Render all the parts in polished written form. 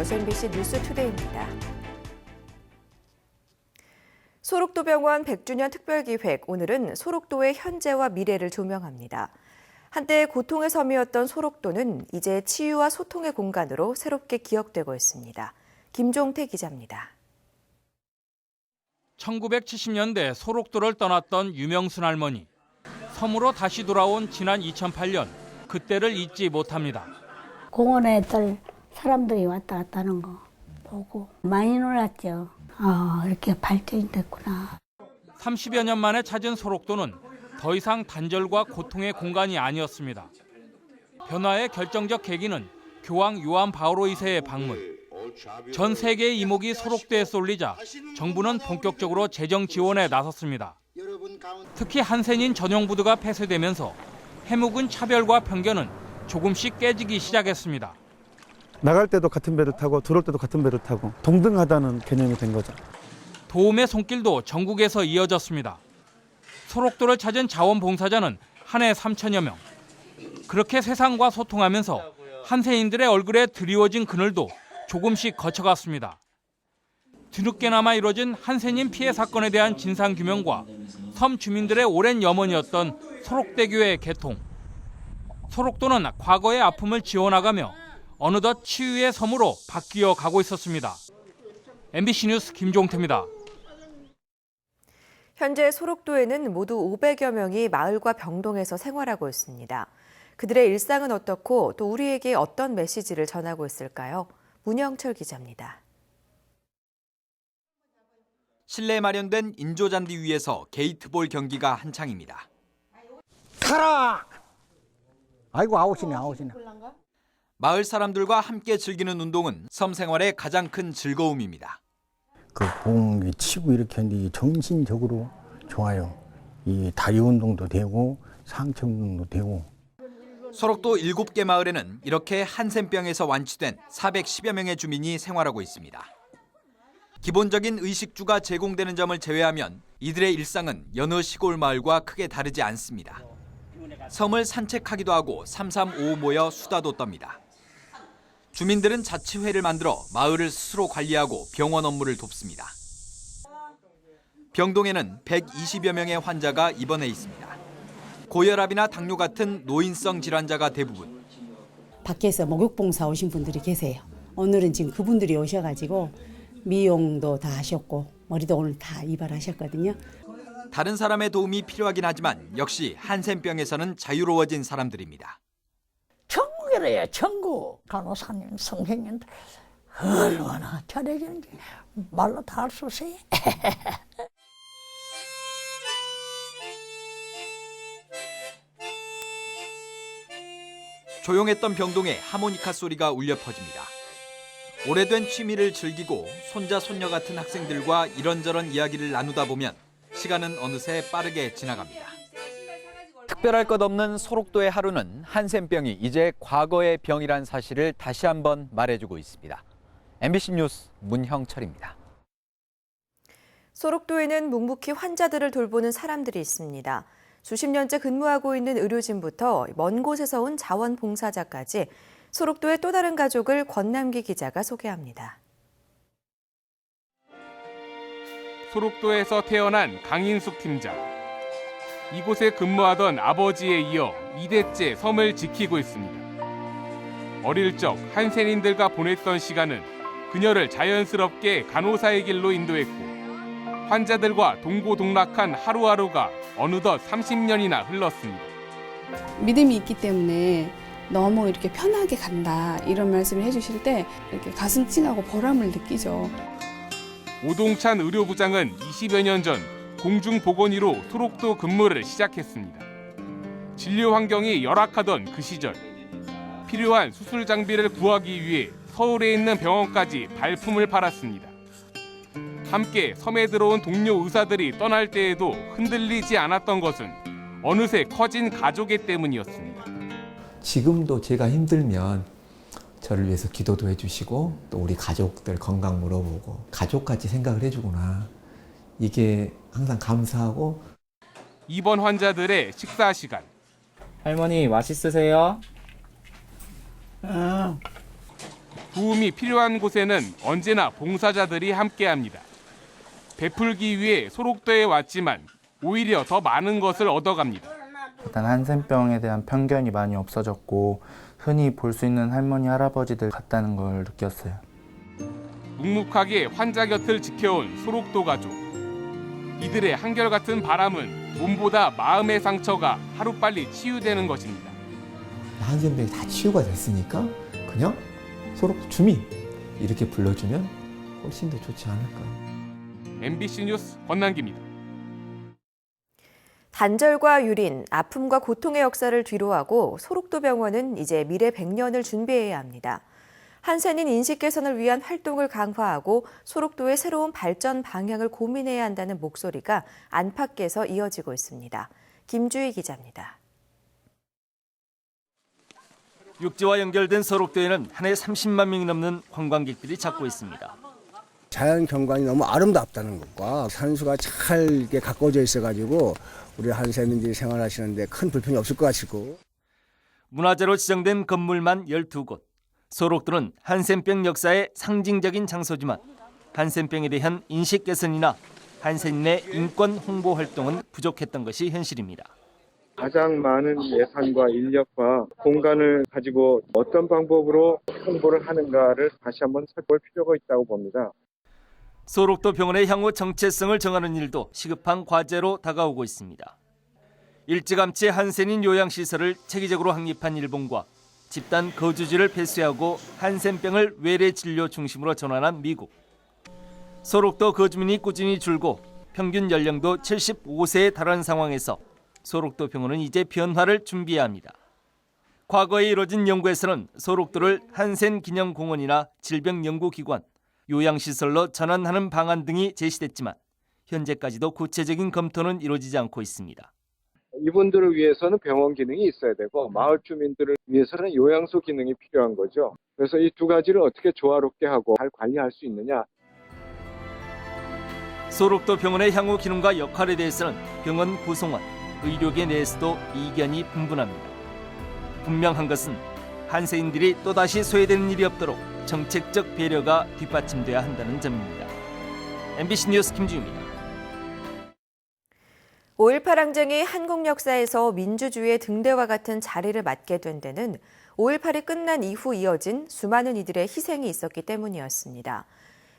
여수MBC 뉴스투데이입니다. 소록도병원 100주년 특별기획, 오늘은 소록도의 현재와 미래를 조명합니다. 한때 고통의 섬이었던 소록도는 이제 치유와 소통의 공간으로 새롭게 기억되고 있습니다. 김종태 기자입니다. 1970년대 소록도를 떠났던 유명순 할머니. 섬으로 다시 돌아온 지난 2008년, 그때를 잊지 못합니다. 공원에 사람들이 왔다 갔다 하는 거 보고 많이 놀랐죠. 이렇게 발전이 됐구나. 30여 년 만에 찾은 소록도는 더 이상 단절과 고통의 공간이 아니었습니다. 변화의 결정적 계기는 교황 요한 바오로 2세의 방문. 전 세계의 이목이 소록도에 쏠리자 정부는 본격적으로 재정 지원에 나섰습니다. 특히 한센인 전용 부두가 폐쇄되면서 해묵은 차별과 편견은 조금씩 깨지기 시작했습니다. 나갈 때도 같은 배를 타고 들어올 때도 같은 배를 타고 동등하다는 개념이 된 거죠. 도움의 손길도 전국에서 이어졌습니다. 소록도를 찾은 자원봉사자는 한 해 3천여 명. 그렇게 세상과 소통하면서 한센인들의 얼굴에 드리워진 그늘도 조금씩 거쳐갔습니다. 뒤늦게나마 이뤄진 한센인 피해 사건에 대한 진상규명과 섬 주민들의 오랜 염원이었던 소록대교의 개통. 소록도는 과거의 아픔을 지워나가며 어느덧 치유의 섬으로 바뀌어 가고 있었습니다. MBC 뉴스 김종태입니다. 현재 소록도에는 모두 500여 명이 마을과 병동에서 생활하고 있습니다. 그들의 일상은 어떻고 또 우리에게 어떤 메시지를 전하고 있을까요? 문영철 기자입니다. 실내에 마련된 인조잔디 위에서 게이트볼 경기가 한창입니다. 가라! 아이고 아웃이네. 마을 사람들과 함께 즐기는 운동은 섬 생활의 가장 큰 즐거움입니다. 그 공이 치고 이렇게 하는데 정신적으로 좋아요. 이 다리 운동도 되고 상체 운동도 되고. 소록도 7개 마을에는 이렇게 한센병에서 완치된 410여 명의 주민이 생활하고 있습니다. 기본적인 의식주가 제공되는 점을 제외하면 이들의 일상은 여느 시골 마을과 크게 다르지 않습니다. 섬을 산책하기도 하고 335 모여 수다도 떱니다. 주민들은 자치회를 만들어 마을을 스스로 관리하고 병원 업무를 돕습니다. 병동에는 120여 명의 환자가 입원해 있습니다. 고혈압이나 당뇨 같은 노인성 질환자가 대부분. 밖에서 목욕봉사 오신 분들이 계세요. 오늘은 지금 그분들이 오셔가지고 미용도 다 하셨고 머리도 오늘 다 이발하셨거든요. 다른 사람의 도움이 필요하긴 하지만 역시 한센병에서는 자유로워진 사람들입니다. 천국이래요, 천국. 간호사님, 선생님들 얼마나 잘해주는지 말로 다 할 수 없어요. 조용했던 병동에 하모니카 소리가 울려 퍼집니다. 오래된 취미를 즐기고 손자 손녀 같은 학생들과 이런저런 이야기를 나누다 보면 시간은 어느새 빠르게 지나갑니다. 특별할 것 없는 소록도의 하루는 한센병이 이제 과거의 병이란 사실을 다시 한번 말해주고 있습니다. MBC 뉴스 문형철입니다. 소록도에는 묵묵히 환자들을 돌보는 사람들이 있습니다. 수십 년째 근무하고 있는 의료진부터 먼 곳에서 온 자원봉사자까지 소록도의 또 다른 가족을 권남기 기자가 소개합니다. 소록도에서 태어난 강인숙 팀장. 이곳에 근무하던 아버지에 이어 2대째 섬을 지키고 있습니다. 어릴 적 한센인들과 보냈던 시간은 그녀를 자연스럽게 간호사의 길로 인도했고 환자들과 동고동락한 하루하루가 어느덧 30년이나 흘렀습니다. 믿음이 있기 때문에 너무 이렇게 편하게 간다 이런 말씀을 해주실 때 이렇게 가슴 찡하고 보람을 느끼죠. 오동찬 의료부장은 20여 년 전 공중보건의로 소록도 근무를 시작했습니다. 진료 환경이 열악하던 그 시절 필요한 수술 장비를 구하기 위해 서울에 있는 병원까지 발품을 팔았습니다. 함께 섬에 들어온 동료 의사들이 떠날 때에도 흔들리지 않았던 것은 어느새 커진 가족애 때문이었습니다. 지금도 제가 힘들면 저를 위해서 기도도 해주시고 또 우리 가족들 건강 물어보고 가족까지 생각을 해주구나. 이게 항상 감사하고. 입원 환자들의 식사 시간. 할머니 맛있으세요? 도움이 필요한 곳에는 언제나 봉사자들이 함께합니다. 베풀기 위해 소록도에 왔지만 오히려 더 많은 것을 얻어갑니다. 일단 한센병에 대한 편견이 많이 없어졌고 흔히 볼 수 있는 할머니, 할아버지들 같다는 걸 느꼈어요. 묵묵하게 환자 곁을 지켜온 소록도 가족. 이들의 한결같은 바람은 몸보다 마음의 상처가 하루빨리 치유되는 것입니다. 한센병이 다 치유가 됐으니까 그냥 소록도 주민 이렇게 불러주면 훨씬 더 좋지 않을까. MBC 뉴스 권남기입니다. 단절과 유린, 아픔과 고통의 역사를 뒤로하고 소록도 병원은 이제 미래 100년을 준비해야 합니다. 한센인 인식 개선을 위한 활동을 강화하고 소록도의 새로운 발전 방향을 고민해야 한다는 목소리가 안팎에서 이어지고 있습니다. 김주희 기자입니다. 육지와 연결된 소록도에는 한 해 30만 명이 넘는 관광객들이 찾고 있습니다. 자연 경관이 너무 아름답다는 것과 산수가 잘 이렇게 가꿔져 있어가지고 우리 한센인들이 생활하시는데 큰 불편이 없을 것 같고. 문화재로 지정된 건물만 12곳. 소록도는 한센병 역사의 상징적인 장소지만 한센병에 대한 인식 개선이나 한센인의 인권 홍보 활동은 부족했던 것이 현실입니다. 가장 많은 예산과 인력과 공간을 가지고 어떤 방법으로 홍보를 하는가를 다시 한번 살펴볼 필요가 있다고 봅니다. 소록도 병원의 향후 정체성을 정하는 일도 시급한 과제로 다가오고 있습니다. 일찌감치 한센인 요양시설을 체계적으로 확립한 일본과 집단 거주지를 폐쇄하고 한센병을 외래 진료 중심으로 전환한 미국. 소록도 거주민이 꾸준히 줄고 평균 연령도 75세에 달하는 상황에서 소록도 병원은 이제 변화를 준비해야 합니다. 과거에 이뤄진 연구에서는 소록도를 한센 기념공원이나 질병연구기관, 요양시설로 전환하는 방안 등이 제시됐지만 현재까지도 구체적인 검토는 이루어지지 않고 있습니다. 이분들을 위해서는 병원 기능이 있어야 되고 마을 주민들을 위해서는 요양소 기능이 필요한 거죠. 그래서 이 두 가지를 어떻게 조화롭게 하고 잘 관리할 수 있느냐. 소록도 병원의 향후 기능과 역할에 대해서는 병원 구성원, 의료계 내에서도 이견이 분분합니다. 분명한 것은 한센인들이 또다시 소외되는 일이 없도록 정책적 배려가 뒷받침돼야 한다는 점입니다. MBC 뉴스 김주희입니다. 5.18 항쟁이 한국 역사에서 민주주의의 등대와 같은 자리를 맡게 된 데는 5.18이 끝난 이후 이어진 수많은 이들의 희생이 있었기 때문이었습니다.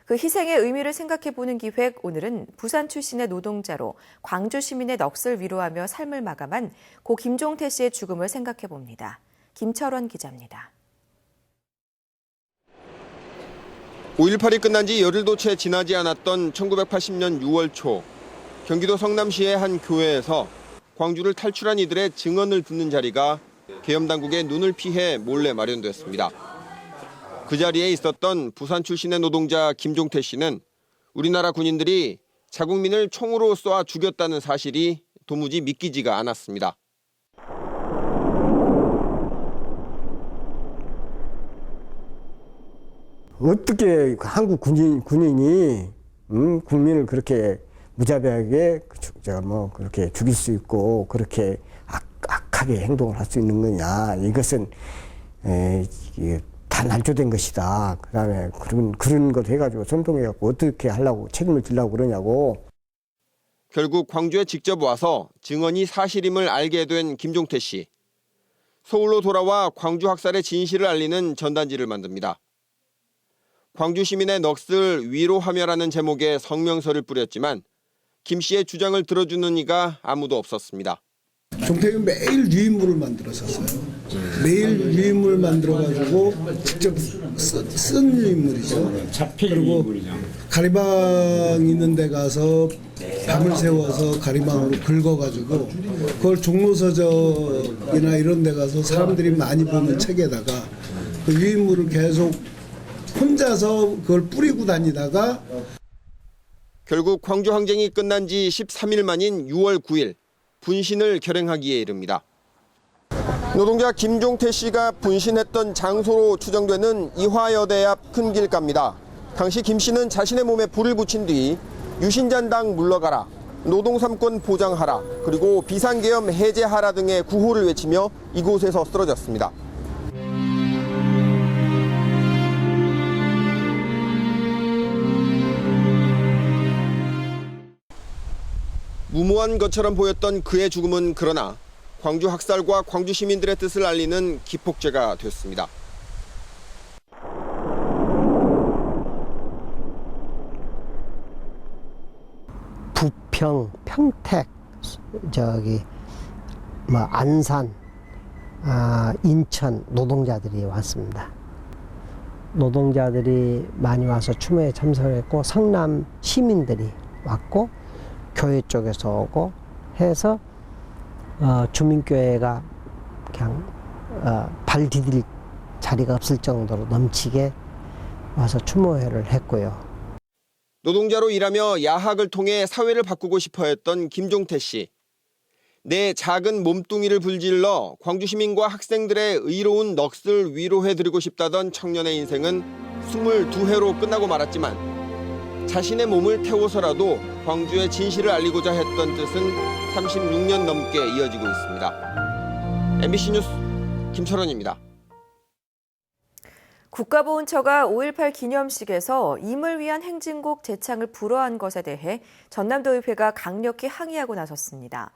그 희생의 의미를 생각해보는 기획, 오늘은 부산 출신의 노동자로 광주 시민의 넋을 위로하며 삶을 마감한 고 김종태 씨의 죽음을 생각해봅니다. 김철원 기자입니다. 5.18이 끝난 지 열흘도 채 지나지 않았던 1980년 6월 초, 경기도 성남시의 한 교회에서 광주를 탈출한 이들의 증언을 듣는 자리가 계엄당국의 눈을 피해 몰래 마련됐습니다. 그 자리에 있었던 부산 출신의 노동자 김종태 씨는 우리나라 군인들이 자국민을 총으로 쏴 죽였다는 사실이 도무지 믿기지가 않았습니다. 어떻게 한국 군인이 국민을 그렇게 무자비하게 그렇게 죽일 수 있고 그렇게 악하게 행동을 할 수 있는 거냐. 이것은 다 난조된 것이다. 그다음에 그런 것 해가지고 선동해갖고 어떻게 하려고 책임을 지려고 그러냐고. 결국 광주에 직접 와서 증언이 사실임을 알게 된 김종태 씨. 서울로 돌아와 광주 학살의 진실을 알리는 전단지를 만듭니다. 광주 시민의 넋을 위로하며라는 제목의 성명서를 뿌렸지만 김 씨의 주장을 들어주는 이가 아무도 없었습니다. 종태는 매일 유인물을 만들었었어요. 매일 유인물 만들어가지고 직접 쓴 유인물이죠. 그리고 가리방 있는 데 가서 밤을 새워서 가리방으로 긁어가지고 그걸 종로서적이나 이런 데 가서 사람들이 많이 보는 책에다가 그 유인물을 계속 혼자서 그걸 뿌리고 다니다가 결국 광주 항쟁이 끝난 지 13일 만인 6월 9일 분신을 결행하기에 이릅니다. 노동자 김종태 씨가 분신했던 장소로 추정되는 이화여대 앞 큰 길가입니다. 당시 김 씨는 자신의 몸에 불을 붙인 뒤 유신잔당 물러가라, 노동 3권 보장하라, 그리고 비상계엄 해제하라 등의 구호를 외치며 이곳에서 쓰러졌습니다. 무모한 것처럼 보였던 그의 죽음은 그러나 광주 학살과 광주 시민들의 뜻을 알리는 기폭제가 됐습니다. 부평, 평택, 안산, 인천 노동자들이 왔습니다. 노동자들이 많이 와서 추모에 참석했고 성남 시민들이 왔고 교회 쪽에서 오고 해서 주민교회가 그냥 발 디딜 자리가 없을 정도로 넘치게 와서 추모회를 했고요. 노동자로 일하며 야학을 통해 사회를 바꾸고 싶어 했던 김종태 씨. 내 작은 몸뚱이를 불질러 광주 시민과 학생들의 의로운 넋을 위로해드리고 싶다던 청년의 인생은 22회로 끝나고 말았지만 자신의 몸을 태워서라도 광주의 진실을 알리고자 했던 뜻은 36년 넘게 이어지고 있습니다. MBC 뉴스 김철원입니다. 국가보훈처가 5.18 기념식에서 임을 위한 행진곡 재창을 불허한 것에 대해 전남도의회가 강력히 항의하고 나섰습니다.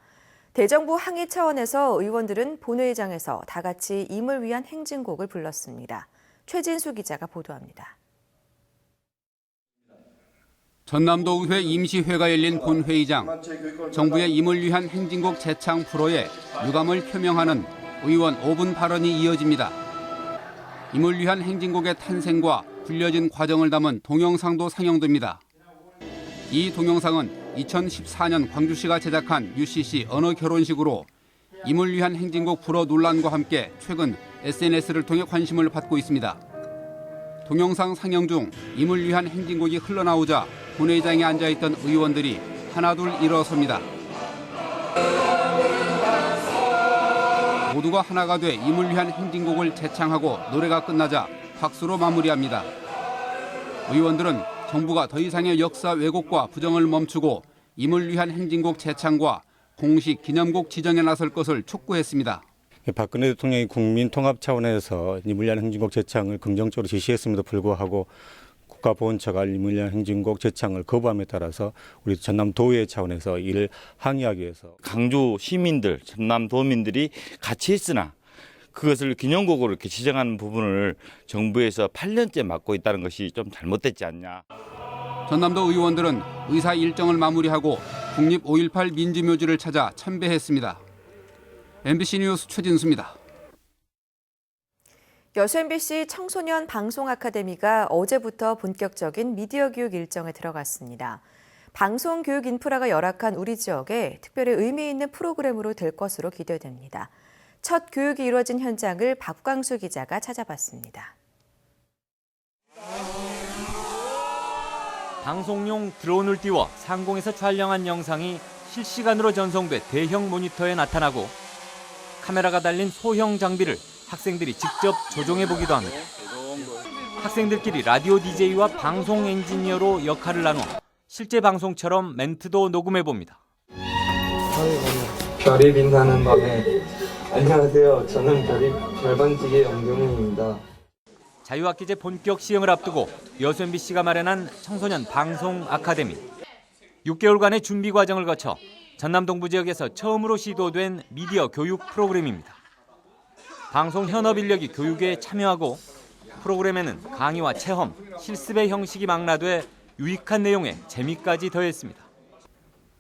대정부 항의 차원에서 의원들은 본회의장에서 다 같이 임을 위한 행진곡을 불렀습니다. 최진수 기자가 보도합니다. 전남도의회 임시회가 열린 본회의장. 정부의 임을 위한 행진곡 재창 불허에 유감을 표명하는 의원 5분 발언이 이어집니다. 임을 위한 행진곡의 탄생과 불려진 과정을 담은 동영상도 상영됩니다. 이 동영상은 2014년 광주시가 제작한 UCC 언어 결혼식으로 임을 위한 행진곡 불허 논란과 함께 최근 SNS를 통해 관심을 받고 있습니다. 동영상 상영 중 임을 위한 행진곡이 흘러나오자 본회의장에 앉아있던 의원들이 하나둘 일어섭니다. 모두가 하나가 돼 임을 위한 행진곡을 재창하고 노래가 끝나자 박수로 마무리합니다. 의원들은 정부가 더 이상의 역사 왜곡과 부정을 멈추고 임을 위한 행진곡 재창과 공식 기념곡 지정에 나설 것을 촉구했습니다. 박근혜 대통령이 국민 통합 차원에서 임을 위한 행진곡 재창을 긍정적으로 지시했음에도 불구하고 국가보훈처가 임을 위한 행진곡 재창을 거부함에 따라서 우리 전남도의회 차원에서 이를 항의하기 위해서 광주 시민들, 전남도민들이 같이 했으나 그것을 기념곡으로 이렇게 지정하는 부분을 정부에서 8년째 맡고 있다는 것이 좀 잘못됐지 않냐. 전남도 의원들은 의사 일정을 마무리하고 국립 5.18 민주묘지를 찾아 참배했습니다. MBC 뉴스 최진수입니다. 여수 MBC 청소년 방송 아카데미가 어제부터 본격적인 미디어 교육 일정에 들어갔습니다. 방송 교육 인프라가 열악한 우리 지역에 특별히 의미 있는 프로그램으로 될 것으로 기대됩니다. 첫 교육이 이루어진 현장을 박광수 기자가 찾아봤습니다. 방송용 드론을 띄워 상공에서 촬영한 영상이 실시간으로 전송돼 대형 모니터에 나타나고 카메라가 달린 소형 장비를 학생들이 직접 조종해 보기도 합니다. 학생들끼리 라디오 DJ와 방송 엔지니어로 역할을 나눠 실제 방송처럼 멘트도 녹음해 봅니다. 별이 빛나는 밤에 안녕하세요. 저는 별이 별반지기 영경훈입니다. 자유학기제 본격 시행을 앞두고 여수 MBC가 마련한 청소년 방송 아카데미. 6개월간의 준비 과정을 거쳐 전남 동부 지역에서 처음으로 시도된 미디어 교육 프로그램입니다. 방송 현업 인력이 교육에 참여하고 프로그램에는 강의와 체험, 실습의 형식이 망라돼 유익한 내용에 재미까지 더했습니다.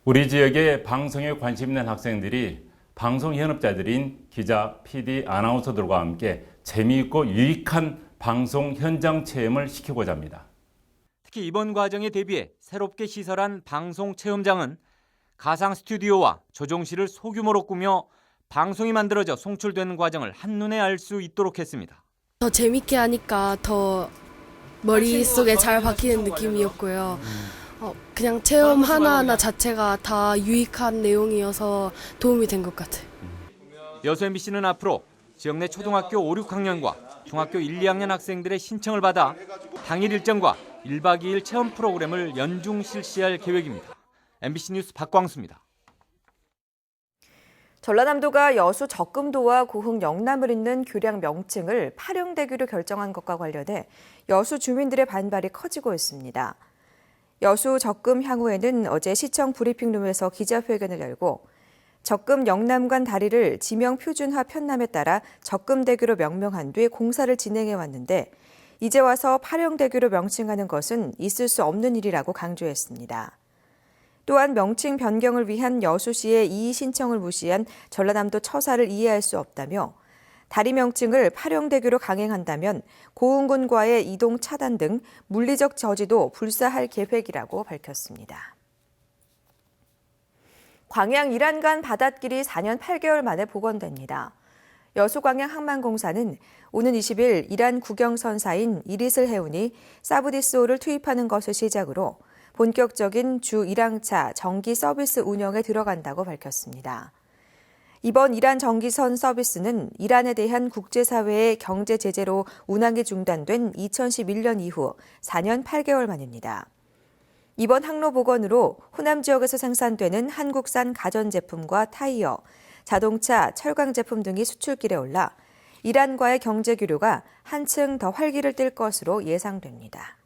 우리 지역의 방송에 관심 있는 학생들이 방송 현업자들인 기자, PD, 아나운서들과 함께 재미있고 유익한 방송 현장 체험을 시키고자 합니다. 특히 이번 과정에 대비해 새롭게 시설한 방송 체험장은 가상 스튜디오와 조종실을 소규모로 꾸며 방송이 만들어져 송출되는 과정을 한눈에 알 수 있도록 했습니다. 더 재밌게 하니까 더 머릿속에 잘 박히는 느낌이었고요. 그냥 체험 하나하나 자체가 다 유익한 내용이어서 도움이 된 것 같아요. 여수 MBC는 앞으로 지역 내 초등학교 5, 6학년과 중학교 1, 2학년 학생들의 신청을 받아 당일 일정과 1박 2일 체험 프로그램을 연중 실시할 계획입니다. MBC 뉴스 박광수입니다. 전라남도가 여수 적금도와 고흥 영남을 잇는 교량 명칭을 파령대교로 결정한 것과 관련해 여수 주민들의 반발이 커지고 있습니다. 여수 적금 향후에는 어제 시청 브리핑룸에서 기자회견을 열고 적금 영남간 다리를 지명 표준화 편남에 따라 적금대교로 명명한 뒤 공사를 진행해 왔는데 이제 와서 파령대교로 명칭하는 것은 있을 수 없는 일이라고 강조했습니다. 또한 명칭 변경을 위한 여수시의 이의 신청을 무시한 전라남도 처사를 이해할 수 없다며 다리 명칭을 파령대교로 강행한다면 고흥군과의 이동 차단 등 물리적 저지도 불사할 계획이라고 밝혔습니다. 광양 이란간 바닷길이 4년 8개월 만에 복원됩니다. 여수광양항만공사는 오는 20일 이란 국영선사인 이리슬 해운이 사브디스호를 투입하는 것을 시작으로 본격적인 주 1항차 정기 서비스 운영에 들어간다고 밝혔습니다. 이번 이란 정기선 서비스는 이란에 대한 국제사회의 경제 제재로 운항이 중단된 2011년 이후 4년 8개월 만입니다. 이번 항로 복원으로 호남 지역에서 생산되는 한국산 가전제품과 타이어, 자동차, 철강 제품 등이 수출길에 올라 이란과의 경제 교류가 한층 더 활기를 띨 것으로 예상됩니다.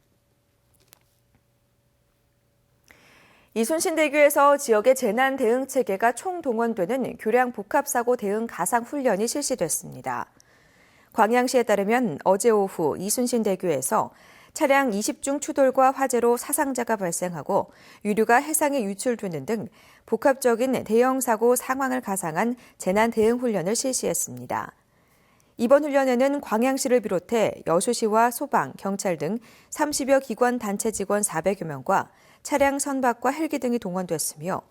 이순신대교에서 지역의 재난 대응 체계가 총동원되는 교량 복합사고 대응 가상 훈련이 실시됐습니다. 광양시에 따르면 어제 오후 이순신대교에서 차량 20중 추돌과 화재로 사상자가 발생하고 유류가 해상에 유출되는 등 복합적인 대형 사고 상황을 가상한 재난 대응 훈련을 실시했습니다. 이번 훈련에는 광양시를 비롯해 여수시와 소방, 경찰 등 30여 기관 단체 직원 400여 명과 차량 선박과 헬기 등이 동원됐으며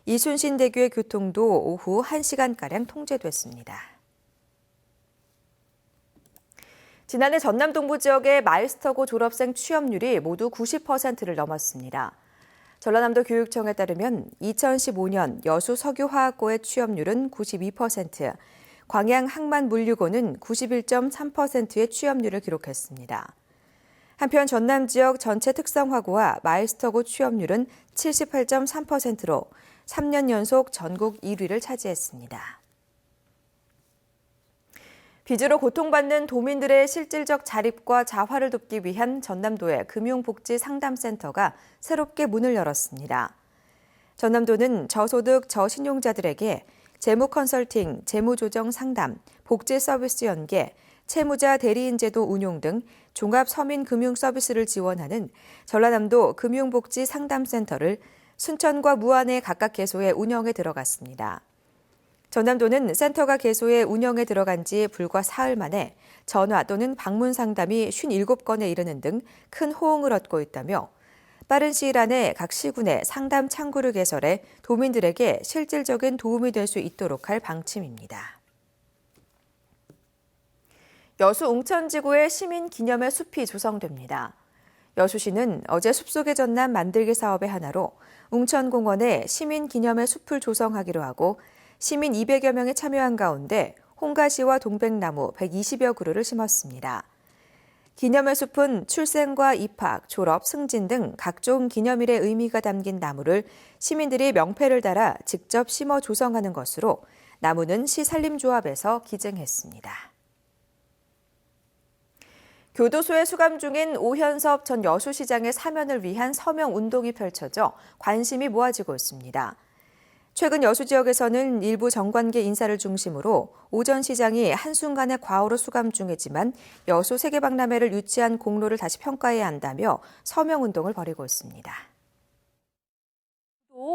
이순신대교의 교통도 오후 1시간가량 통제됐습니다. 지난해 전남 동부 지역의 마이스터고 졸업생 취업률이 모두 90%를 넘었습니다. 전라남도 교육청에 따르면 2015년 여수 석유화학고의 취업률은 92%, 광양 항만물류고는 91.3%의 취업률을 기록했습니다. 한편 전남 지역 전체 특성화고와 마이스터고 취업률은 78.3%로 3년 연속 전국 1위를 차지했습니다. 빚으로 고통받는 도민들의 실질적 자립과 자활을 돕기 위한 전남도의 금융복지상담센터가 새롭게 문을 열었습니다. 전남도는 저소득 저신용자들에게 재무 컨설팅, 재무조정 상담, 복지 서비스 연계, 채무자 대리인 제도 운용 등 종합 서민 금융 서비스를 지원하는 전라남도 금융복지상담센터를 순천과 무안의 각각 개소에 운영에 들어갔습니다. 전남도는 센터가 개소에 운영에 들어간 지 불과 사흘 만에 전화 또는 방문 상담이 57건에 이르는 등 큰 호응을 얻고 있다며 빠른 시일 안에 각 시군에 상담 창구를 개설해 도민들에게 실질적인 도움이 될 수 있도록 할 방침입니다. 여수 웅천지구에 시민 기념의 숲이 조성됩니다. 여수시는 어제 숲속의 전남 만들기 사업의 하나로 웅천공원에 시민 기념의 숲을 조성하기로 하고 시민 200여 명이 참여한 가운데 홍가시와 동백나무 120여 그루를 심었습니다. 기념의 숲은 출생과 입학, 졸업, 승진 등 각종 기념일의 의미가 담긴 나무를 시민들이 명패를 달아 직접 심어 조성하는 것으로 나무는 시산림조합에서 기증했습니다. 교도소에 수감 중인 오현섭 전 여수시장의 사면을 위한 서명 운동이 펼쳐져 관심이 모아지고 있습니다. 최근 여수 지역에서는 일부 정관계 인사를 중심으로 오 전 시장이 한순간에 과오로 수감 중이지만 여수 세계박람회를 유치한 공로를 다시 평가해야 한다며 서명운동을 벌이고 있습니다.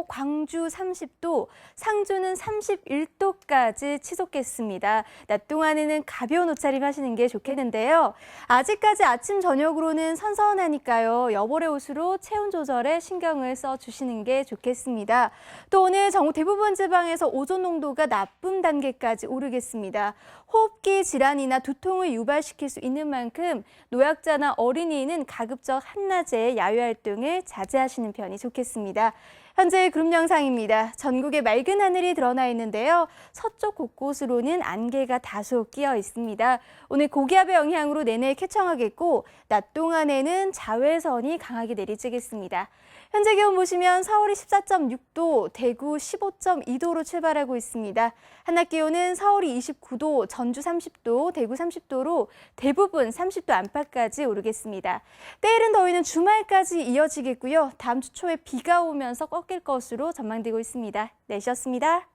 광주 30도, 상주는 31도까지 치솟겠습니다. 낮 동안에는 가벼운 옷차림 하시는 게 좋겠는데요. 아직까지 아침, 저녁으로는 선선하니까요. 여벌의 옷으로 체온 조절에 신경을 써주시는 게 좋겠습니다. 또 오늘 전국 대부분 지방에서 오존 농도가 나쁨 단계까지 오르겠습니다. 호흡기 질환이나 두통을 유발시킬 수 있는 만큼 노약자나 어린이는 가급적 한낮에 야외활동을 자제하시는 편이 좋겠습니다. 현재 구름 영상입니다. 전국에 맑은 하늘이 드러나 있는데요. 서쪽 곳곳으로는 안개가 다소 끼어 있습니다. 오늘 고기압의 영향으로 내내 쾌청하겠고 낮 동안에는 자외선이 강하게 내리쬐겠습니다. 현재 기온 보시면 서울이 14.6도, 대구 15.2도로 출발하고 있습니다. 한낮 기온은 서울이 29도, 전주 30도, 대구 30도로 대부분 30도 안팎까지 오르겠습니다. 때이른 더위는 주말까지 이어지겠고요. 다음 주 초에 비가 오면서 꺾일 것으로 전망되고 있습니다. 날씨였습니다.